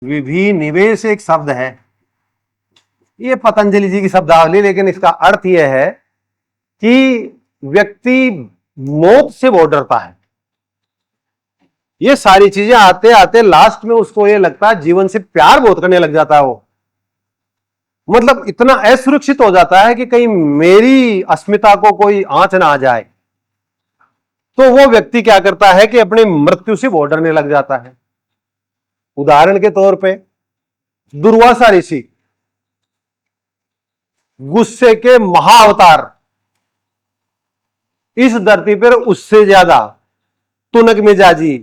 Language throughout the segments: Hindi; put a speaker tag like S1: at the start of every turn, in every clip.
S1: विभिनिवेश एक शब्द है, ये पतंजलि जी की शब्दावली, लेकिन इसका अर्थ यह है कि व्यक्ति मौत से बहुत डरता है। ये सारी चीजें आते आते लास्ट में उसको ये लगता है जीवन से प्यार बहुत करने लग जाता है वो, मतलब इतना असुरक्षित हो जाता है कि कहीं मेरी अस्मिता को कोई आंच ना आ जाए, तो वो व्यक्ति क्या करता है कि अपनी मृत्यु से बहुत डरने लग जाता है। उदाहरण के तौर पे दुर्वासा ऋषि, गुस्से के महाअवतार, इस धरती पर उससे ज्यादा तुनक मिजाजी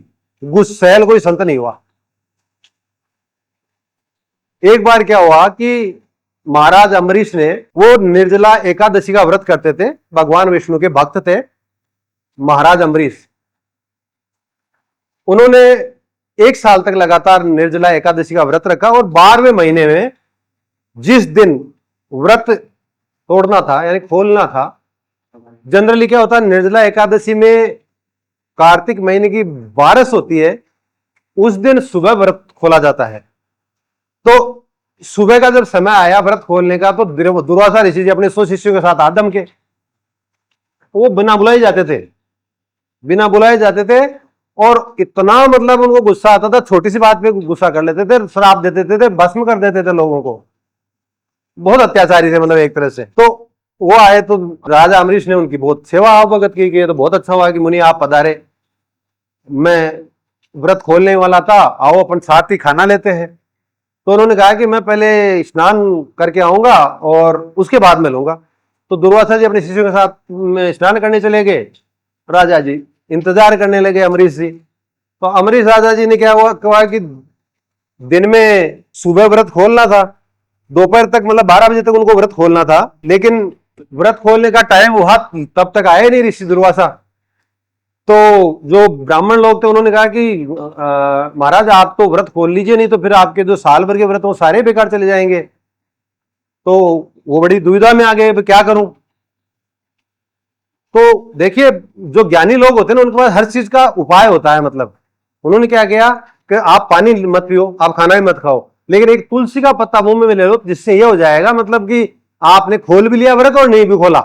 S1: गुस्सैल कोई संत नहीं हुआ। एक बार क्या हुआ कि महाराज अम्बरीश ने, वो निर्जला एकादशी का व्रत करते थे, भगवान विष्णु के भक्त थे महाराज अम्बरीश। उन्होंने 1 साल तक लगातार निर्जला एकादशी का व्रत रखा और 12वें महीने में जिस दिन व्रत तोड़ना था यानी खोलना था, जनरली क्या होता है निर्जला एकादशी में कार्तिक महीने की 12 होती है, उस दिन सुबह व्रत खोला जाता है। तो सुबह का जब समय आया व्रत खोलने का, तो दुर्वासा ऋषि जी अपने 100 शिष्यों के साथ आदम के, वो बिना बुलाए जाते थे, बिना बुलाए जाते थे। और इतना मतलब उनको गुस्सा आता था, छोटी सी बात पे गुस्सा कर लेते थे, श्राप दे देते थे, भस्म कर देते थे लोगों को, बहुत अत्याचारी थे मतलब एक तरह से। तो वो आए तो राजा अम्बरीश ने उनकी बहुत सेवा भगत की, तो बहुत अच्छा हुआ कि मुनि आप पधारे, मैं व्रत खोलने वाला था, आओ अपन साथ ही खाना लेते हैं। तो उन्होंने कहा कि मैं पहले स्नान करके आऊंगा और उसके बाद मिलूंगा। तो दुर्वासा जी अपने शिष्यों के साथ स्नान करने चले गए, राजा जी इंतजार करने लगे अम्बरीश जी। तो अम्बरीश राजा जी ने क्या हुआ कहा कि दिन में सुबह व्रत खोलना था, दोपहर तक मतलब 12 बजे तक उनको व्रत खोलना था, लेकिन व्रत खोलने का टाइम हुआ तब तक आए नहीं ऋषि दुर्वासा। तो जो ब्राह्मण लोग थे उन्होंने कहा कि महाराज आप तो व्रत खोल लीजिए, नहीं तो फिर आपके जो साल भर के व्रत वो सारे बेकार चले जाएंगे। तो वो बड़ी दुविधा में आ गए, क्या करूं। तो देखिए जो ज्ञानी लोग होते हैं ना उनके पास हर चीज का उपाय होता है। मतलब उन्होंने क्या किया कि आप पानी मत पियो, आप खाना भी मत खाओ, लेकिन एक तुलसी का पत्ता मुंह में ले लो, जिससे यह हो जाएगा मतलब कि आपने खोल भी लिया व्रत और नहीं भी खोला,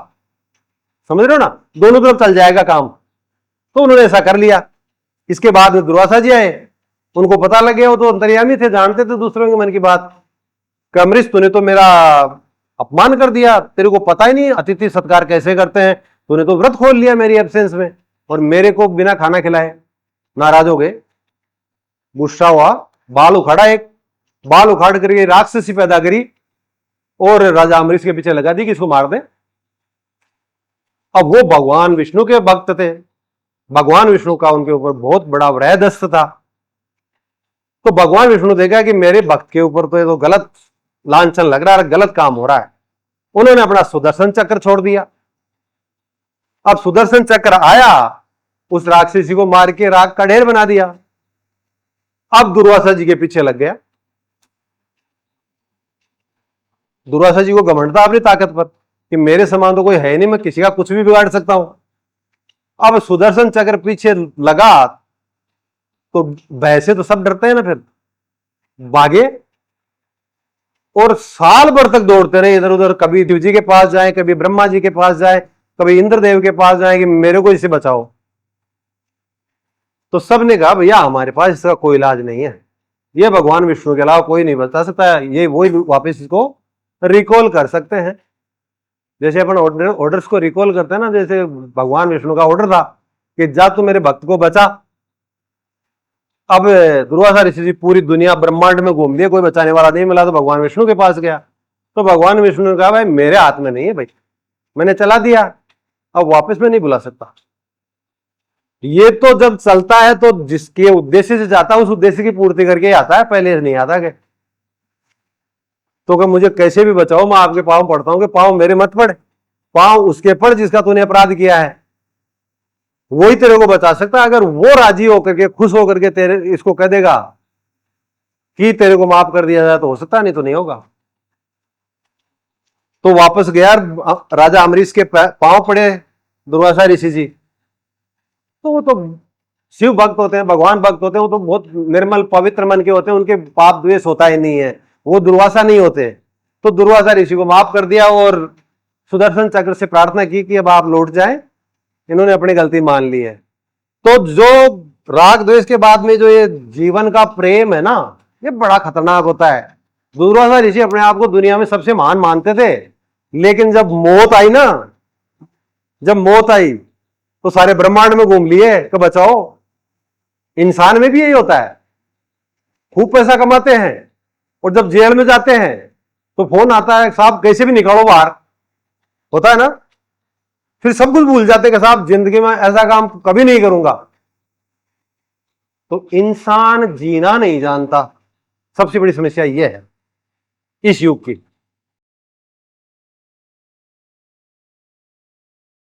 S1: समझ रहे हो ना, दोनों तरफ चल जाएगा काम। तो उन्होंने ऐसा कर लिया। इसके बाद में दुर्वासा जी आए, उनको पता लग गया, वो तो अंतर्यामी थे, जानते थे दूसरों के मन की बात। कि अम्बरीश तूने तो मेरा अपमान कर दिया, तेरे को पता ही नहीं अतिथि सत्कार कैसे करते हैं, तूने तो व्रत खोल लिया मेरी एब्सेंस में और मेरे को बिना खाना खिलाए। नाराज हो गए, गुस्सा हुआ, बाल उखाड़ा, एक बाल उखाड़ करके राक्षसी पैदा करी और राजा अम्बरीश के पीछे लगा दी कि इसको मार दे। अब वो भगवान विष्णु के भक्त थे, भगवान विष्णु का उनके ऊपर बहुत बड़ा वृहदस्त था। तो भगवान विष्णु देखा कि मेरे भक्त के ऊपर तो ये तो गलत लांछन लग रहा है, गलत काम हो रहा है। उन्होंने अपना सुदर्शन चक्र छोड़ दिया। अब सुदर्शन चक्र आया, उस राक्षसी को मार के राख का ढेर बना दिया। अब दुर्वासा जी के पीछे लग गया। दुर्वासा जी को घमंड था अपनी ताकत पर कि मेरे समान तो कोई है नहीं, मैं किसी का कुछ भी बिगाड़ सकता हूं। अब सुदर्शन चक्र पीछे लगा तो भय से तो सब डरते हैं ना, फिर भागे और साल भर तक दौड़ते रहे इधर उधर, कभी शिव जी के पास जाए, कभी ब्रह्मा जी के पास जाए, कभी इंद्रदेव के पास जाए कि मेरे को इसे बचाओ। तो सबने कहा भैया हमारे पास इसका कोई इलाज नहीं है, ये भगवान विष्णु के अलावा कोई नहीं बता सकता, ये वही वापस इसको रिकॉल कर सकते हैं। जैसे अपन ऑर्डर्स को रिकॉल करते हैं ना, जैसे भगवान विष्णु का ऑर्डर था कि जा तू मेरे भक्त को बचा। अब दुर्वासा ऋषि जी पूरी दुनिया ब्रह्मांड में घूम लिया, कोई बचाने वाला नहीं मिला, तो भगवान विष्णु के पास गया। तो भगवान विष्णु ने कहा भाई मेरे हाथ में नहीं है भाई, मैंने चला दिया, अब वापस मैं नहीं बुला सकता। ये तो जब चलता है तो जिसके उद्देश्य से जाता है उस उद्देश्य की पूर्ति करके ही आता है, पहले नहीं आता के। तो कि मुझे कैसे भी बचाओ, मैं आपके पांव पड़ता हूं कि पांव मेरे मत पड़े, पांव उसके पड़ जिसका तूने अपराध किया है, वही तेरे को बचा सकता है। अगर वो राजी होकर के खुश होकर के तेरे इसको कह देगा कि तेरे को माफ कर दिया जाए तो हो सकता, नहीं तो नहीं होगा। तो वापस गया, राजा अम्बरीश के पांव पड़े दुर्वासा ऋषि जी। तो वो तो शिव भक्त होते हैं, भगवान भक्त होते हैं, वो तो बहुत निर्मल पवित्र मन के होते हैं, उनके पाप द्वेष होता ही नहीं है, वो दुर्वासा नहीं होते। तो दुर्वासा ऋषि को माफ कर दिया और सुदर्शन चक्र से प्रार्थना की कि अब आप लौट जाएं, इन्होंने अपनी गलती मान ली है। तो जो राग द्वेष के बाद में जो ये जीवन का प्रेम है ना, ये बड़ा खतरनाक होता है। दुर्वासा ऋषि अपने आप को दुनिया में सबसे महान मानते थे, लेकिन जब मौत आई ना, जब मौत आई तो सारे ब्रह्मांड में घूम लिए कि बचाओ। इंसान में भी यही होता है, खूब पैसा कमाते हैं और जब जेल में जाते हैं तो फोन आता है, साहब कैसे भी निकालो बाहर, होता है ना। फिर सब कुछ भूल जाते हैं कि साहब जिंदगी में ऐसा काम कभी नहीं करूंगा। तो इंसान जीना नहीं जानता, सबसे बड़ी समस्या यह है इस युग की।